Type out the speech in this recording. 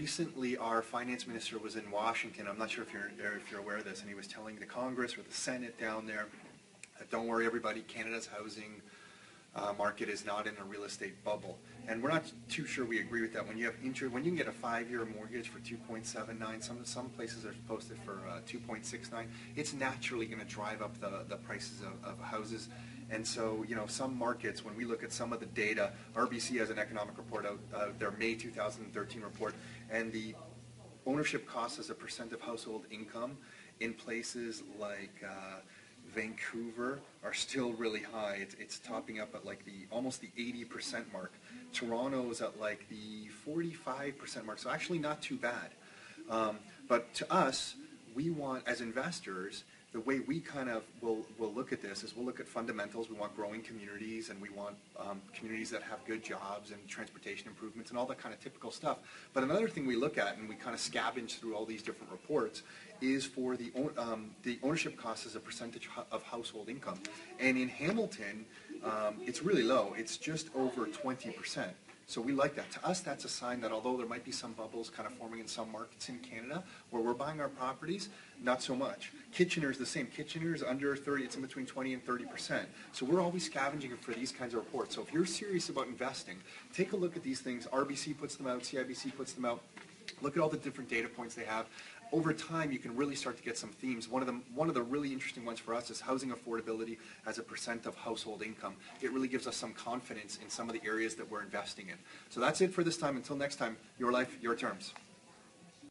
recently our finance minister was in Washington. I'm not sure if you're aware of this, and he was telling the Congress or the Senate down there that don't worry, everybody, Canada's housing market is not in a real estate bubble. And we're not too sure we agree with that. When you have when you can get a 5-year mortgage for 2.79, some places are posted for 2.69, it's naturally going to drive up the prices of houses. And so, you know, some markets, when we look at some of the data, RBC has an economic report out, their May 2013 report, and the ownership cost as a percent of household income in places like Vancouver are still really high. It's topping up at like almost the 80% mark. Toronto is at like the 45% mark, so actually not too bad. But to us, we want, as investors, the way we kind of will look at this is we'll look at fundamentals. We want growing communities, and we want communities that have good jobs and transportation improvements and all that kind of typical stuff. But another thing we look at, and we kind of scavenge through all these different reports, is for the ownership cost as a percentage of household income. And in Hamilton, it's really low. It's just over 20%. So we like that. To us, that's a sign that although there might be some bubbles kind of forming in some markets in Canada where we're buying our properties, not so much. Kitchener's the same. Kitchener's under 30, it's in between 20 and 30%. So we're always scavenging for these kinds of reports. So if you're serious about investing, take a look at these things. RBC puts them out, CIBC puts them out. Look at all the different data points they have. Over time, you can really start to get some themes. One of the really interesting ones for us is housing affordability as a percent of household income. It really gives us some confidence in some of the areas that we're investing in. So that's it for this time. Until next time, your life, your terms.